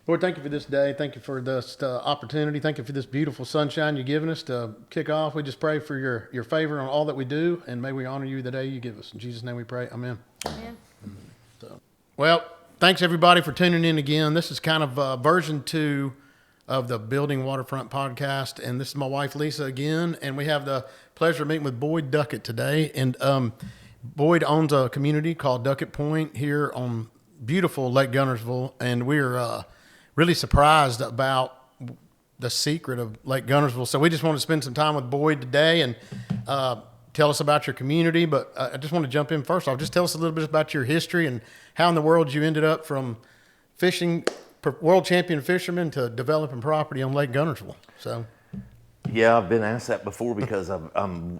Lord, thank you for this day. Thank you for this opportunity. Thank you for this beautiful sunshine you've given us to kick off. We just pray for your favor on all that we do, and may we honor you the day you give us. In Jesus' name we pray. Amen. Amen. Well, thanks everybody for tuning in again. This is kind of version 2 of the Building Waterfront podcast, and this is my wife Lisa again, and we have the pleasure of meeting with Boyd Duckett today. And Boyd owns a community called Duckett Pointe here on beautiful Lake Guntersville, and we're really surprised about the secret of Lake Guntersville. So we just want to spend some time with Boyd today and tell us about your community. But I just want to jump in first off. Just tell us a little bit about your history and how in the world you ended up from fishing, world champion fisherman, to developing property on Lake Guntersville. So. Yeah, I've been asked that before because I'm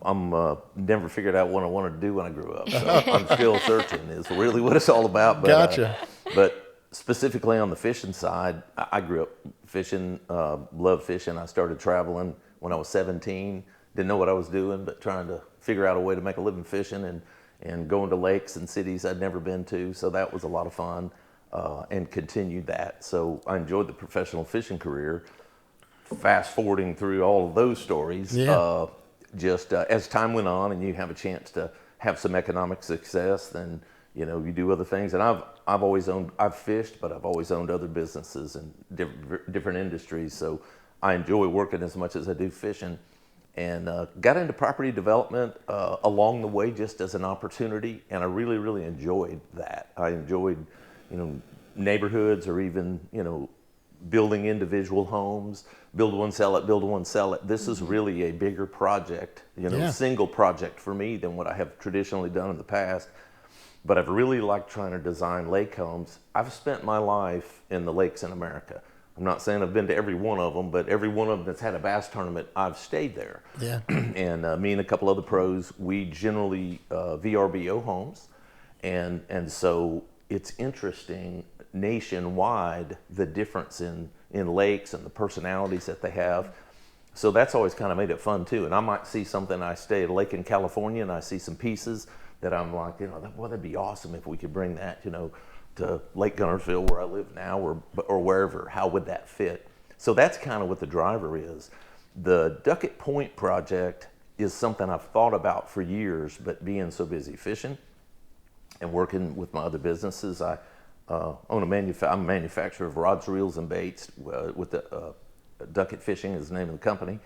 never figured out what I wanted to do when I grew up. So I'm still searching is really what it's all about. But, Gotcha. But specifically on the fishing side, I grew up fishing, loved fishing. I started traveling when I was 17. Didn't know what I was doing, but trying to figure out a way to make a living fishing and going to lakes and cities I'd never been to. So that was a lot of fun, and continued that. So I enjoyed the professional fishing career. Fast forwarding through all of those stories, as time went on and you have a chance to have some economic success, then you do other things. And I've fished, but I've always owned other businesses and different industries. So I enjoy working as much as I do fishing, and got into property development along the way just as an opportunity. And I really, really enjoyed that. I enjoyed, neighborhoods, or even, building individual homes, build one, sell it, build one, sell it. This is really a bigger project, single project for me than what I have traditionally done in the past. But I've really liked trying to design lake homes. I've spent my life in the lakes in America. I'm not saying I've been to every one of them, but every one of them that's had a bass tournament, I've stayed there. Yeah. And me and a couple other pros, we generally VRBO homes. And so it's interesting nationwide, the difference in lakes and the personalities that they have. So that's always kind of made it fun too. And I might see something, I stay at a lake in California and I see some pieces that I'm like, that'd be awesome if we could bring that, to Lake Guntersville where I live now, or wherever. How would that fit? So that's kind of what the driver is. The Duckett Pointe project is something I've thought about for years, but being so busy fishing and working with my other businesses, I'm a manufacturer of rods, reels, and baits with the Duckett Fishing is the name of the company.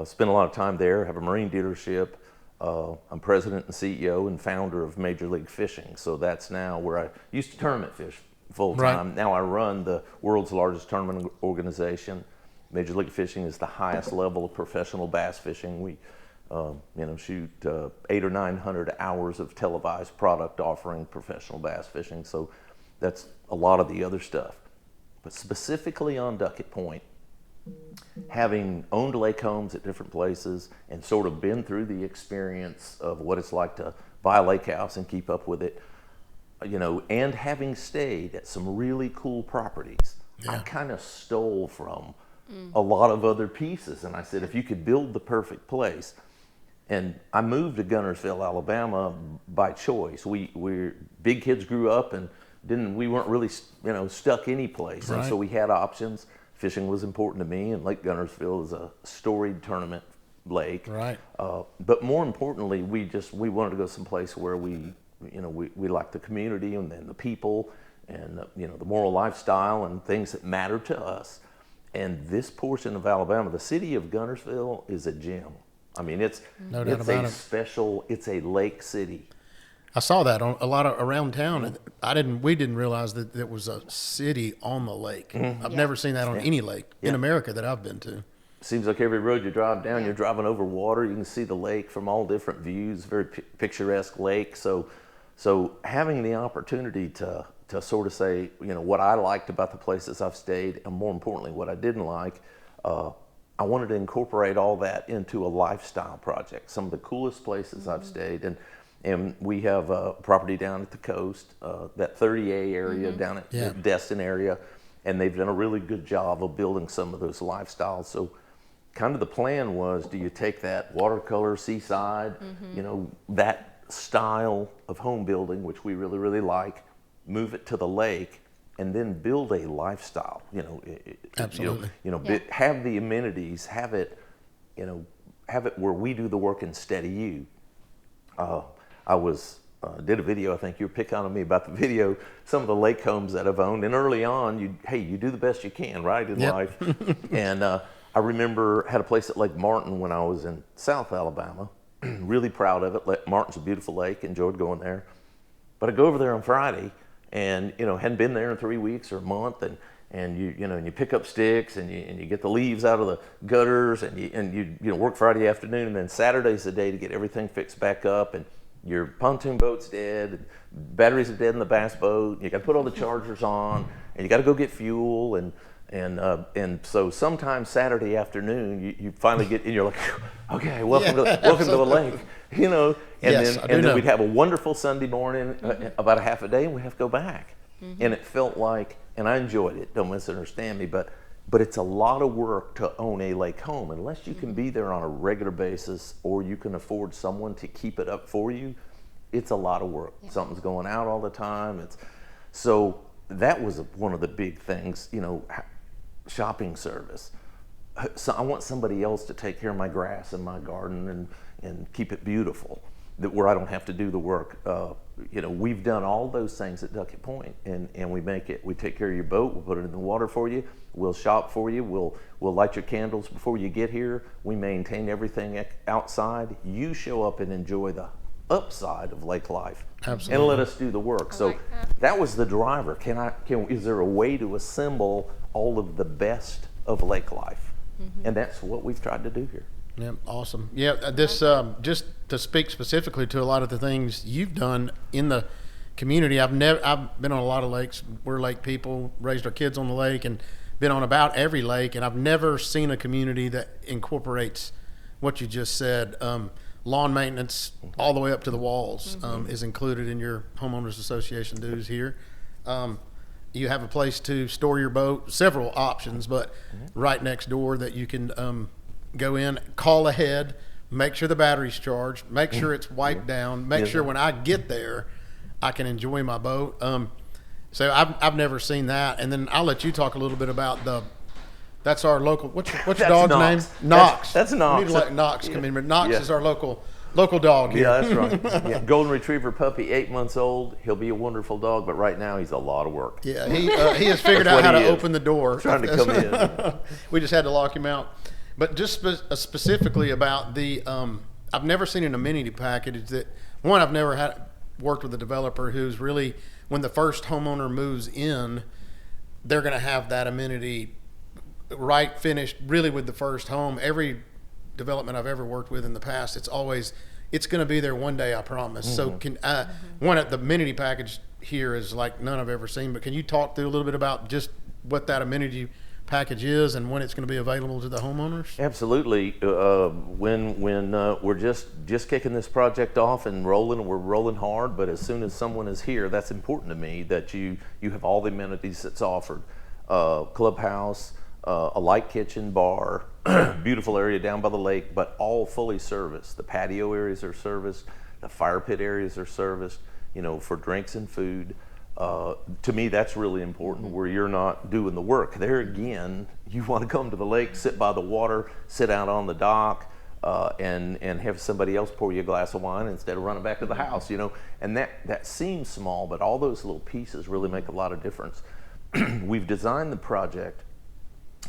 Spent a lot of time there, have a marine dealership. I'm president and CEO and founder of Major League Fishing. So that's now where I used to tournament fish full time. Right. Now I run the world's largest tournament organization. Major League Fishing is the highest level of professional bass fishing. We shoot 800 or 900 hours of televised product offering professional bass fishing. So that's a lot of the other stuff. But specifically on Duckett Pointe, having owned lake homes at different places and sort of been through the experience of what it's like to buy a lake house and keep up with it, and having stayed at some really cool properties, I kind of stole from a lot of other pieces. And I said, if you could build the perfect place. And I moved to Guntersville, Alabama by choice. We're big kids, grew up and we weren't really, stuck any place. Right. And so we had options. Fishing was important to me, and Lake Guntersville is a storied tournament lake. Right. But more importantly, we wanted to go someplace where we like the community and the people and the moral lifestyle and things that matter to us. And this portion of Alabama, the city of Guntersville, is a gem. I mean, it's a lake city. I saw that on a lot of around town. We didn't realize that there was a city on the lake. Mm-hmm. I've never seen that on any lake in America that I've been to. Seems like every road you drive down, you're driving over water. You can see the lake from all different views. Very picturesque lake. So having the opportunity to sort of say, what I liked about the places I've stayed, and more importantly, what I didn't like, I wanted to incorporate all that into a lifestyle project. Some of the coolest places I've stayed, and we have a property down at the coast, that 30A area down at the Destin area, and they've done a really good job of building some of those lifestyles. So kind of the plan was, do you take that watercolor seaside, that style of home building, which we really, really like, move it to the lake, and then build a lifestyle. Absolutely. Have the amenities, have it where we do the work instead of you. Did a video, I think you were picking on me about the video, some of the lake homes that I've owned, and early on, you do the best you can, right, in life. And I remember had a place at Lake Martin when I was in South Alabama, really proud of it. Lake Martin's a beautiful lake, enjoyed going there. But I go over there on Friday, and hadn't been there in 3 weeks or a month, and you pick up sticks and you get the leaves out of the gutters, and you work Friday afternoon, and then Saturday's the day to get everything fixed back up, and your pontoon boat's dead, batteries are dead in the bass boat, you got to put all the chargers on, and you got to go get fuel, and so sometimes Saturday afternoon you finally get, and you're like, okay, welcome to the lake, and then we'd have a wonderful Sunday morning, about a half a day, and we have to go back, and it felt like, and I enjoyed it, don't misunderstand me, but it's a lot of work to own a lake home. Unless you can be there on a regular basis, or you can afford someone to keep it up for you, it's a lot of work. Yeah. Something's going out all the time. So that was one of the big things, shopping service. So I want somebody else to take care of my grass and my garden and keep it beautiful, where I don't have to do the work. We've done all those things at Duckett Pointe, and we take care of your boat, we'll put it in the water for you, we'll shop for you, we'll light your candles before you get here, we maintain everything outside. You show up and enjoy the upside of lake life. Absolutely. And let us do the work. So that was the driver. Is there a way to assemble all of the best of lake life? And that's what we've tried to do here. Yeah, awesome. Yeah, this just to speak specifically to a lot of the things you've done in the community. I've been on a lot of lakes. We're lake people, raised our kids on the lake, and been on about every lake. And I've never seen a community that incorporates what you just said. Lawn maintenance all the way up to the walls is included in your homeowners association dues here. You have a place to store your boat, several options, but right next door that you can go in, call ahead, make sure the battery's charged, make sure it's wiped down, make sure when I get there, I can enjoy my boat. So I've never seen that. And then I'll let you talk a little bit about that's our local, what's your dog's name? Knox. That's Knox. We need to let Knox come in, but Knox is our local dog here. Yeah, that's right. Yeah. Golden Retriever puppy, 8 months old. He'll be a wonderful dog, but right now he's a lot of work. Yeah, he has figured out how to open the door. Trying to come in. We just had to lock him out. But just specifically about the, I've never seen an amenity package that, one, I've never worked with a developer who's really, when the first homeowner moves in, they're going to have that amenity finished really with the first home. Every development I've ever worked with in the past, it's going to be there one day, I promise. So the amenity package here is like none I've ever seen, but can you talk through a little bit about just what that amenity package is and when it's going to be available to the homeowners? Absolutely. When we're just kicking this project off and we're rolling hard, but as soon as someone is here, that's important to me that you have all the amenities that's offered. Clubhouse, a light kitchen, bar, beautiful area down by the lake, but all fully serviced. The patio areas are serviced, the fire pit areas are serviced, for drinks and food. To me, that's really important, where you're not doing the work. There again, you want to come to the lake, sit by the water, sit out on the dock, and have somebody else pour you a glass of wine instead of running back to the house, And that seems small, but all those little pieces really make a lot of difference. We've designed the project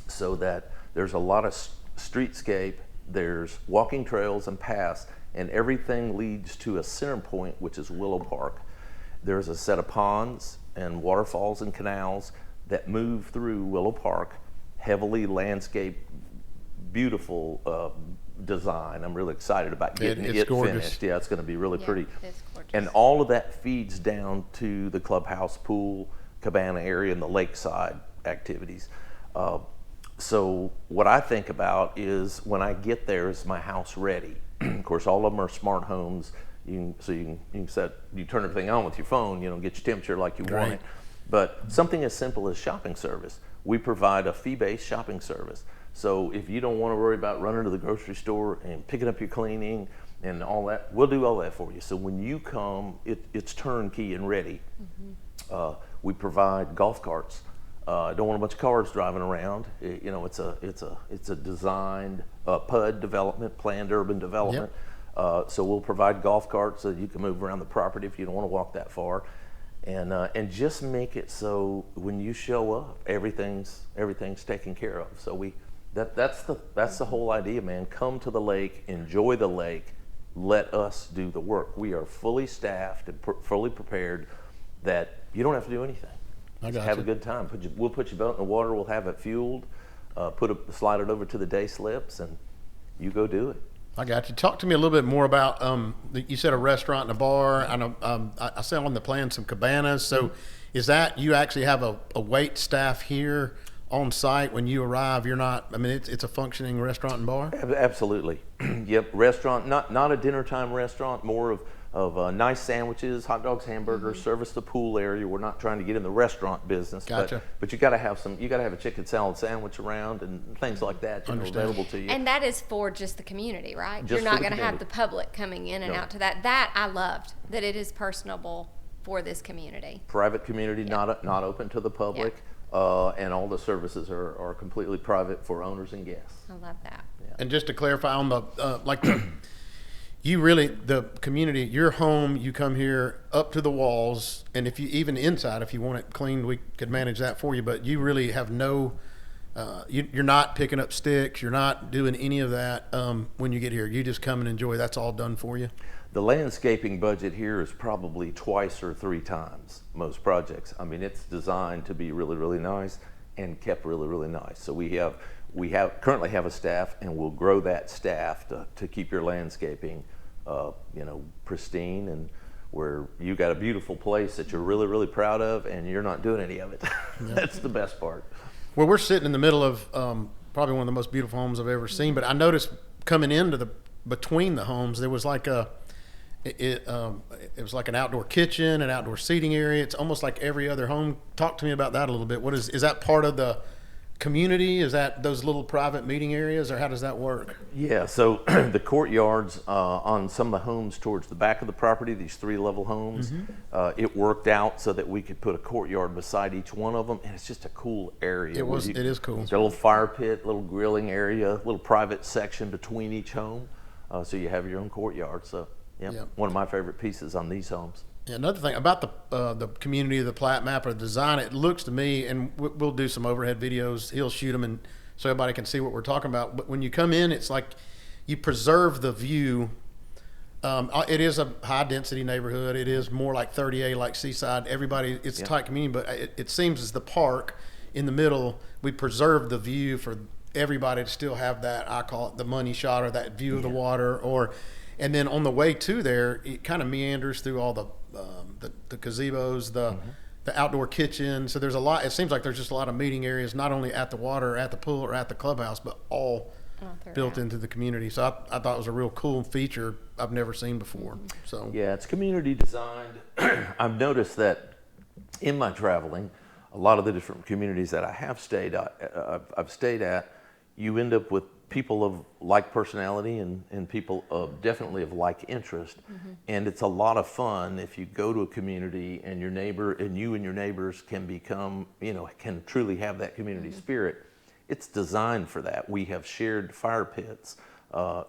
so that there's a lot of streetscape, there's walking trails and paths, and everything leads to a center point, which is Willow Park. There's a set of ponds and waterfalls and canals that move through Willow Park, heavily landscaped, beautiful design. I'm really excited about getting it finished. Yeah, it's going to be really pretty. It's gorgeous. And all of that feeds down to the clubhouse, pool, cabana area, and the lakeside activities. So what I think about is when I get there, is my house ready? Of course, all of them are smart homes. You can turn everything on with your phone, get your temperature like you want it. But something as simple as shopping service. We provide a fee-based shopping service. So if you don't want to worry about running to the grocery store and picking up your cleaning and all that, we'll do all that for you. So when you come, it's turnkey and ready. We provide golf carts. Don't want a bunch of cars driving around. It's a designed PUD development, planned urban development. So we'll provide golf carts so you can move around the property if you don't want to walk that far, and just make it so when you show up, everything's taken care of. So that's the whole idea, man. Come to the lake, enjoy the lake, let us do the work. We are fully staffed and fully prepared that you don't have to do anything. Just have a good time. We'll put your boat in the water. We'll have it fueled. Slide it over to the day slips, and you go do it. I got you. Talk to me a little bit more about. You said a restaurant and a bar. I know. I saw on the plan some cabanas. So, is that you actually have a wait staff here on site when you arrive? You're not. I mean, it's a functioning restaurant and bar. Absolutely. Yep. Restaurant. Not a dinner time restaurant. More of nice sandwiches, hot dogs, hamburgers, service the pool area. We're not trying to get in the restaurant business. Gotcha. But you got to have a chicken salad sandwich around and things like that available to you. And that is for just the community, right? Just You're not for the going to have community. the public coming in and out to that. That I loved, that it is personable for this community. Private community, not open to the public, and all the services are completely private for owners and guests. I love that. Yeah. And just to clarify on the you really, the community, your home, you come here up to the walls, and if you even inside, if you want it cleaned, we could manage that for you. But you really have no, you're not picking up sticks, you're not doing any of that when you get here. You just come and enjoy. That's all done for you. The landscaping budget here is probably twice or three times most projects. I mean, it's designed to be really, really nice and kept really, really nice. So we currently have a staff, and we'll grow that staff to keep your landscaping pristine, and where you got a beautiful place that you're really, really proud of, and you're not doing any of it. That's the best part. Well, we're sitting in the middle of probably one of the most beautiful homes I've ever seen. But I noticed coming into between the homes, there was like it was like an outdoor kitchen, an outdoor seating area. It's almost like every other home. Talk to me about that a little bit. Is that part of the community? Is that those little private meeting areas, or how does that work? Yeah, so the courtyards on some of the homes towards the back of the property, these 3-level homes, it worked out so that we could put a courtyard beside each one of them, and it's just a cool area. It is cool. It's a little fire pit, little grilling area, little private section between each home, so you have your own courtyard. So, one of my favorite pieces on these homes. Yeah, another thing about the community, the plat map or the design, it looks to me, and we'll do some overhead videos. He'll shoot them, and so everybody can see what we're talking about. But when you come in, it's like you preserve the view. It is a high density neighborhood. It is more like 30A, like Seaside. Everybody, it's a tight community, but it seems as the park in the middle, we preserve the view for everybody to still have that. I call it the money shot, or that view of the water, and then on the way to there, it kind of meanders through all the gazebos, the outdoor kitchen. So there's a lot. It seems like there's just a lot of meeting areas, not only at the water, or at the pool, or at the clubhouse, but all built into the community. So I thought it was a real cool feature I've never seen before. So yeah, it's community designed. I've noticed that in my traveling, a lot of the different communities that I have stayed at, you end up with people of like personality and people definitely of like interest. And it's a lot of fun if you go to a community and your neighbor and you and your neighbors can become, can truly have that community spirit. It's designed for that. We have shared fire pits.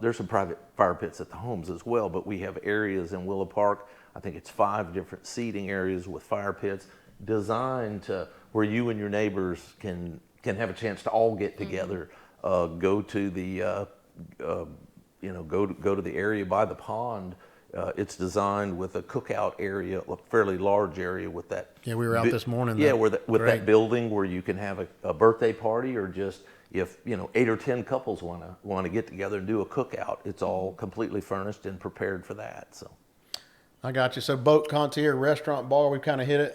There's some private fire pits at the homes as well, but we have areas in Willow Park. I think it's 5 different seating areas with fire pits designed to where you and your neighbors can have a chance to all get together. Go to the go to the area by the pond. It's designed with a cookout area, a fairly large area with that. Yeah, we were out this morning. Yeah, with that building where you can have a birthday party, or just if 8 or 10 couples want to get together and do a cookout. It's all completely furnished and prepared for that. So, I got you. So boat, concierge, restaurant, bar, we've kind of hit it.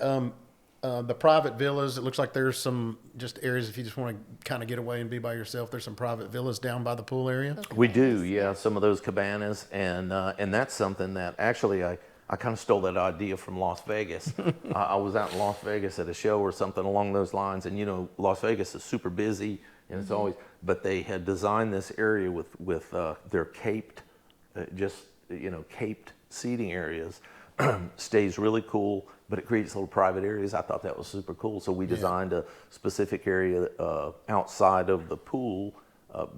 The private villas, it looks like there's some just areas if you just want to kind of get away and be by yourself. There's some private villas down by the pool area. We do, yeah, some of those cabanas, and that's something that actually I kind of stole that idea from Las Vegas. I was out in Las Vegas at a show or something along those lines, and Las Vegas is super busy, and it's always, but they had designed this area with their caped, caped seating areas stays really cool, but it creates little private areas. I thought that was super cool. So we designed a specific area outside of the pool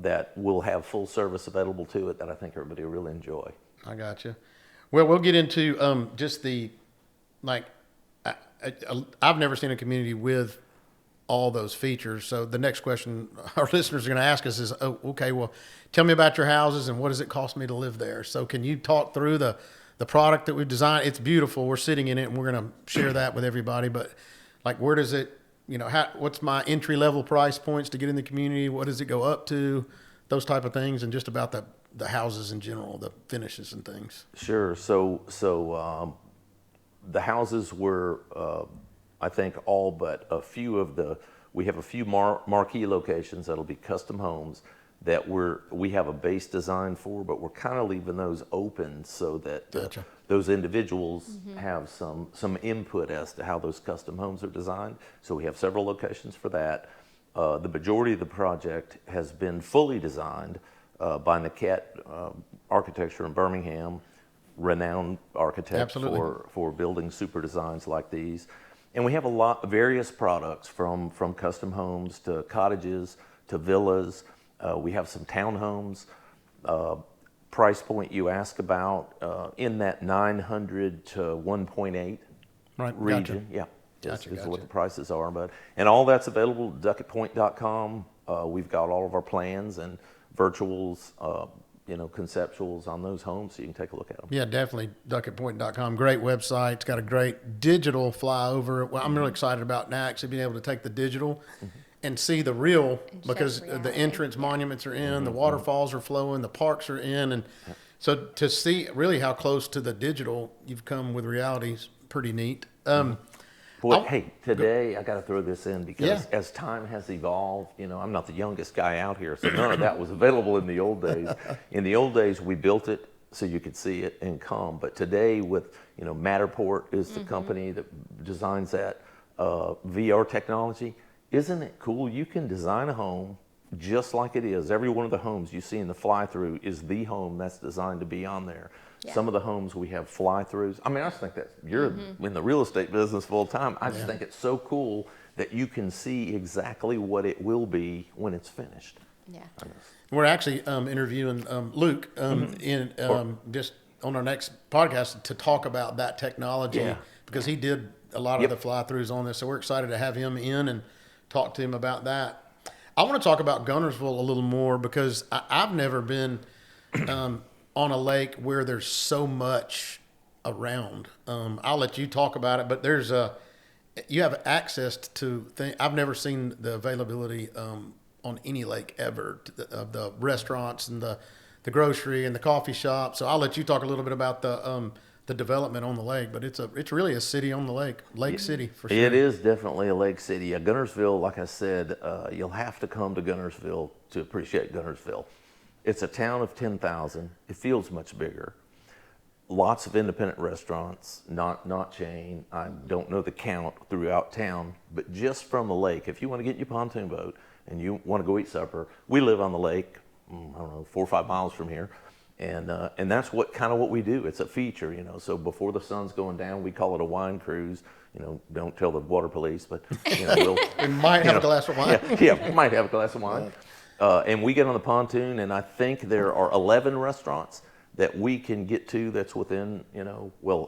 that will have full service available to it that I think everybody will really enjoy. I got you. Well, we'll get into just the, like, I've never seen a community with all those features. So the next question our listeners are going to ask us is, oh, okay, well, tell me about your houses and what does it cost me to live there? So can you talk through the product that we've designed? It's beautiful. We're sitting in it and we're going to share that with everybody. But like, where does it, what's my entry level price points to get in the community? What does it go up to? Those type of things, and just about the houses in general, the finishes and things. Sure. So the houses were, I think, all but a few of we have a few marquee locations that'll be custom homes that we have a base design for, but we're kind of leaving those open so that Gotcha. Those individuals have some input as to how those custom homes are designed. So we have several locations for that. The majority of the project has been fully designed by Duckett Architecture in Birmingham, renowned architect Absolutely. for building super designs like these. And we have various products from custom homes to cottages to villas. We have some townhomes. Price point you ask about in that 900 to 1.8 Right. region. Gotcha. Yeah, Gotcha, is what gotcha. the prices are. And all that's available at duckettpointe.com. We've got all of our plans and virtuals, conceptuals on those homes, so you can take a look at them. Yeah, definitely. DuckettPointe.com. Great website. It's got a great digital flyover. Well, I'm really excited about now actually being able to take the digital and see the real, And show because reality. the entrance monuments are in, the waterfalls are flowing, the parks are in. And so to see really how close to the digital you've come with reality is pretty neat. Boy, hey, today I got to throw this in because Yeah. as time has evolved, I'm not the youngest guy out here, so none of that was available in the old days. In the old days, we built it so you could see it and come. But today, with Matterport is the company that designs that VR technology. Isn't it cool? You can design a home just like it is. Every one of the homes you see in the fly-through is the home that's designed to be on there. Yeah. Some of the homes we have fly-throughs. I mean, I just think that you're in the real estate business full time. I just think it's so cool that you can see exactly what it will be when it's finished. Yeah. We're actually interviewing Luke just on our next podcast to talk about that technology, Yeah. because he did a lot of the fly-throughs on this. So we're excited to have him in and talk to him about that. I want to talk about Gunnersville a little more because I've never been on a lake where there's so much around. I'll let you talk about it, but you have access to things. I've never seen the availability on any lake ever of the restaurants and the grocery and the coffee shop. So I'll let you talk a little bit about the development on the lake, but it's really a city on the lake city for sure. It is definitely a lake city. Gunnersville, like I said, you'll have to come to Gunnersville to appreciate Gunnersville. It's a town of 10,000. It feels much bigger. Lots of independent restaurants, not chain. I don't know the count throughout town, but just from the lake, if you want to get in your pontoon boat and you want to go eat supper, we live on the lake, I don't know, 4 or 5 miles from here. And that's what we do. It's a feature, So before the sun's going down, we call it a wine cruise. Don't tell the water police, but We might have a glass of wine. Yeah, we might have a glass of wine. And we get on the pontoon, and I think there are 11 restaurants that we can get to that's within,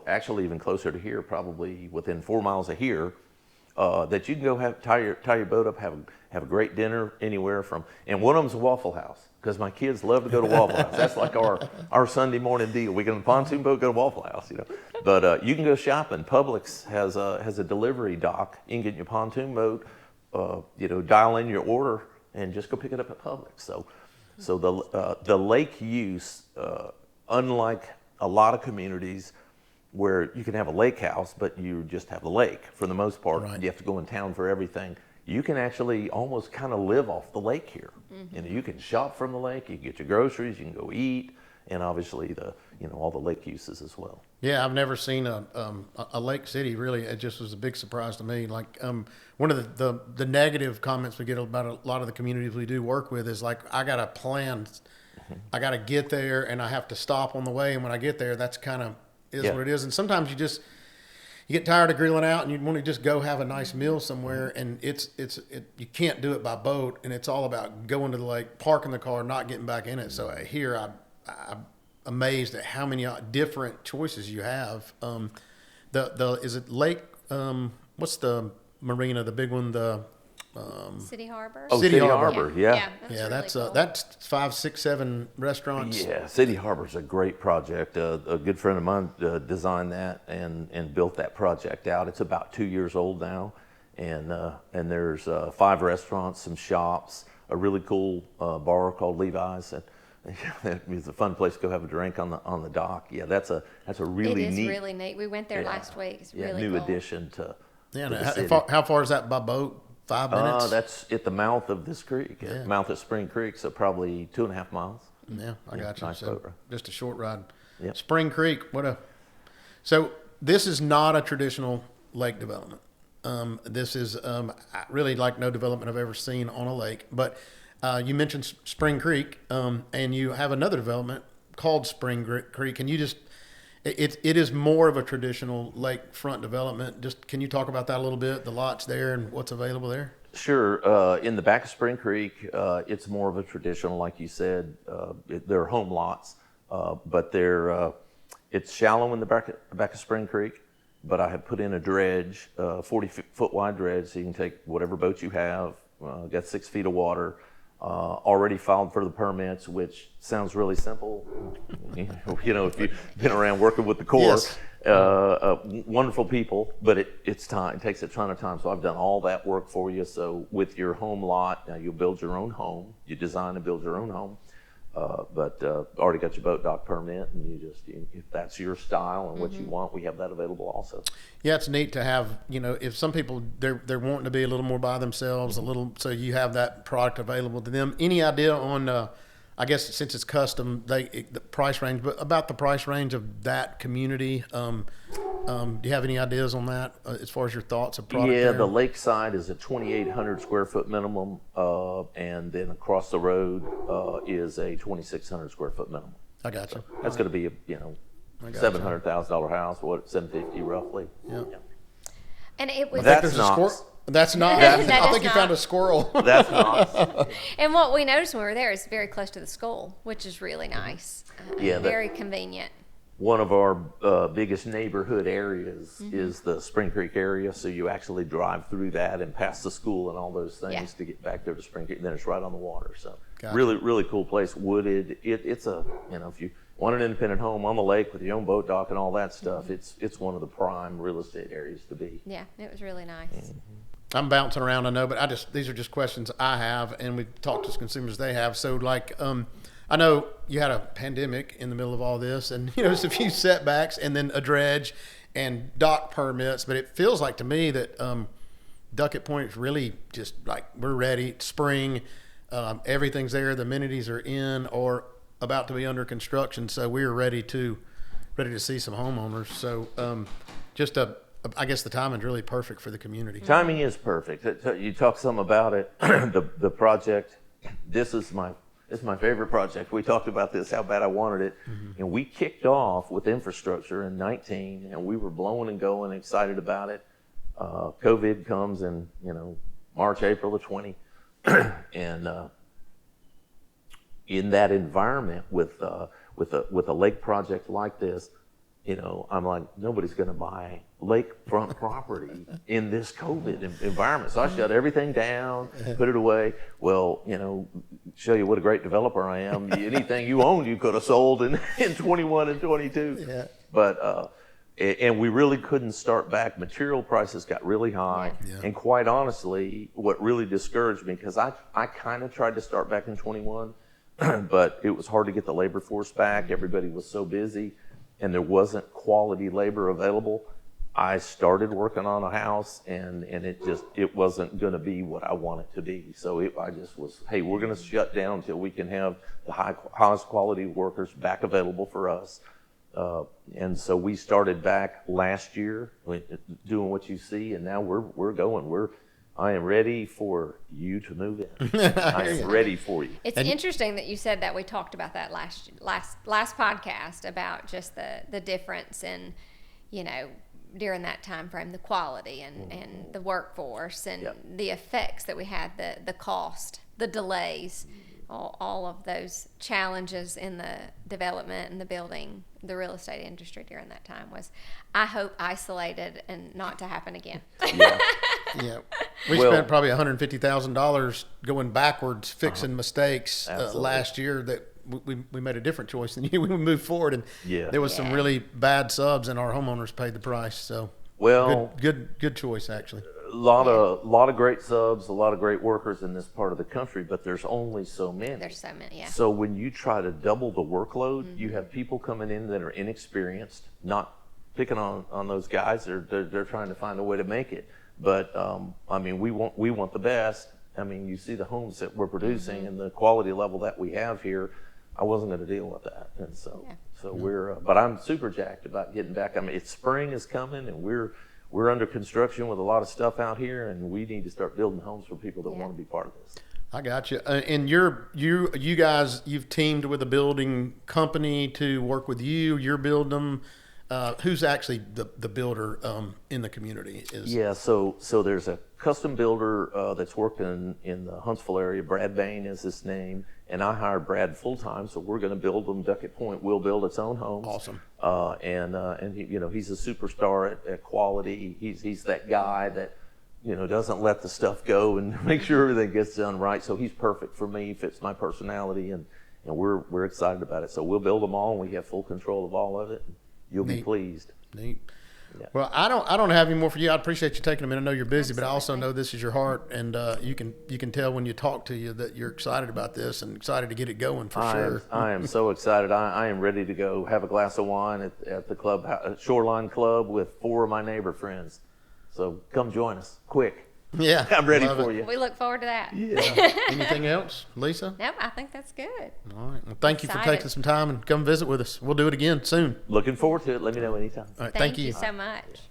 actually even closer to here, probably within 4 miles of here, that you can go tie your boat up, have a great dinner anywhere from. And one of them's a Waffle House, because my kids love to go to Waffle House. That's like our Sunday morning deal. We get on the pontoon boat, go to Waffle House, But you can go shopping. Publix has a delivery dock. You can get in your pontoon boat, dial in your order, and just go pick it up at Publix. So the lake use, unlike a lot of communities where you can have a lake house, but you just have the lake for the most part. Right. You have to go in town for everything. You can actually almost kind of live off the lake here. You can shop from the lake, you can get your groceries, you can go eat, and obviously all the lake uses as well. Yeah, I've never seen a lake city, really. It just was a big surprise to me. Like one of the negative comments we get about a lot of the communities we do work with is like, I got to plan. I got to get there and I have to stop on the way. And when I get there, that's kind of is Yeah. what it is. And sometimes you get tired of grilling out and you want to just go have a nice meal somewhere, and you can't do it by boat, and it's all about going to the lake, parking the car, not getting back in it. So here I'm amazed at how many different choices you have. Is it Lake? What's the marina? The big one? City Harbor. Oh, City City Harbor. Harbor, yeah. Yeah, That's really cool. that's 5, 6, 7 restaurants. Yeah, City Harbor's a great project. A good friend of mine designed that and built that project out. It's about 2 years old now, and there's 5 restaurants, some shops, a really cool bar called Levi's, and it's a fun place to go have a drink on the dock. Yeah, that's a really It is neat. really neat. We went there last week. It's really new cool. addition to. Yeah. to the How, city. how far is that by boat? 5 minutes. That's at the mouth of this creek, Yeah. mouth of Spring Creek, so probably 2.5 miles. Yeah, I got you. Nice So boat ride. just a short ride. Yep. Spring Creek, so this is not a traditional lake development. This is really like no development I've ever seen on a lake. But you mentioned Spring Creek, and you have another development called Spring Creek, and it is more of a traditional lakefront development. Just can you talk about that a little bit? The lots there and what's available there. Sure. In the back of Spring Creek, it's more of a traditional, like you said. They're home lots, but it's shallow in the back of Spring Creek. But I have put in a dredge, 40-foot wide dredge, so you can take whatever boat you have. Got 6 feet of water. Already filed for the permits, which sounds really simple. You know, if you've been around working with the Corps. Yes. Wonderful people, but it's time. It takes a ton of time. So I've done all that work for you. So with your home lot, now you'll build your own home. You design and build your own home. But already got your boat dock permit, and if that's your style and what you want, we have that available also. Yeah, it's neat to have, if some people they're wanting to be a little more by themselves, so you have that product available to them. Any idea on, I guess since it's custom, the price range, but about the price range of that community? Do you have any ideas on that as far as your thoughts of product? Yeah, there? the lakeside is a 2,800 square foot minimum, and then across the road is a 2,600 square foot minimum. I got you. That's going to be $700,000 house, $750 roughly. Yeah. And it was. That's There's a not- squirrel. That's not. That I is think you not. found a squirrel. That's not. And what we noticed when we were there is very close to the school, which is really nice. Yeah, Very convenient. One of our biggest neighborhood areas is the Spring Creek area, so you actually drive through that and past the school and all those things Yeah. to get back there to Spring Creek. And then it's right on the water, so Gotcha. really cool place. Wooded. It's a if you want an independent home on the lake with your own boat dock and all that stuff, it's one of the prime real estate areas to be. Yeah, it was really nice. I'm bouncing around, I know, but these are just questions I have, and we talk to consumers they have. So, I know you had a pandemic in the middle of all this, and there's a few setbacks, and then a dredge, and dock permits. But it feels like to me that Duckett Pointe is really just like we're ready. Spring, everything's there. The amenities are in or about to be under construction, so we're ready to see some homeowners. So, I guess the timing's really perfect for the community. Timing is perfect. You talk some about it. The project. This is my favorite project. We talked about this, how bad I wanted it, and we kicked off with infrastructure in 19, and we were blowing and going, excited about it. COVID comes in, March, April of 20, and in that environment with a lake project like this, I'm like, nobody's going to buy lakefront property in this COVID environment. So I shut everything down, put it away. Well, show you what a great developer I am. Anything you owned, you could have sold in 21 and 22. Yeah. But, and we really couldn't start back. Material prices got really high. Yeah. And quite honestly, what really discouraged me, because I kind of tried to start back in 21, but it was hard to get the labor force back. Everybody was so busy, and there wasn't quality labor available. I started working on a house, and it wasn't going to be what I want it to be. So I just was, hey, we're going to shut down until we can have the highest quality workers back available for us. And so we started back last year doing what you see, and now we're going. I am ready for you to move in. I am ready for you. It's interesting that you said that. We talked about that last podcast about just the difference in, during that time frame, the quality and the workforce and the effects that we had, the cost, the delays, all of those challenges in the development and the building, the real estate industry during that time was, I hope, isolated and not to happen again. Yeah. Yeah, we spent probably $150,000 going backwards, fixing mistakes last year. That we made a different choice than you. We moved forward, and there was some really bad subs, and our homeowners paid the price. So good choice actually. A lot of great subs, a lot of great workers in this part of the country, but there's only so many. There's so many, yeah. So when you try to double the workload, you have people coming in that are inexperienced, not picking on those guys. They're trying to find a way to make it. But I mean, we want the best. I mean, you see the homes that we're producing and the quality level that we have here. I wasn't going to deal with that, and so we're. But I'm super jacked about getting back. I mean, it's spring is coming, and we're under construction with a lot of stuff out here, and we need to start building homes for people that want to be part of this. I got you. And you guys, you've teamed with a building company to work with you. You're building them. Who's actually the builder in the community? So there's a custom builder that's working in the Huntsville area. Brad Bain is his name, and I hired Brad full time. So we're going to build them. Duckett Pointe will build its own homes. Awesome. And he, he's a superstar at quality. He's that guy that doesn't let the stuff go and make sure everything gets done right. So he's perfect for me. Fits my personality, and we're excited about it. So we'll build them all, and we have full control of all of it. You'll be pleased. Neat. Yeah. Well, I don't have any more for you. I appreciate you taking a minute. I know you're busy, but I also know this is your heart, and you can tell when you talk to you that you're excited about this and excited to get it going for sure. I am so excited. I am ready to go have a glass of wine at the club, Shoreline Club, with 4 of my neighbor friends. So come join us quick. Yeah, I'm ready for you. We look forward to that. Yeah. Anything else, Lisa? Nope, I think that's good. All right. Well, thank you for taking some time and come visit with us. We'll do it again soon. Looking forward to it. Let me know anytime. All right. Thank you so much.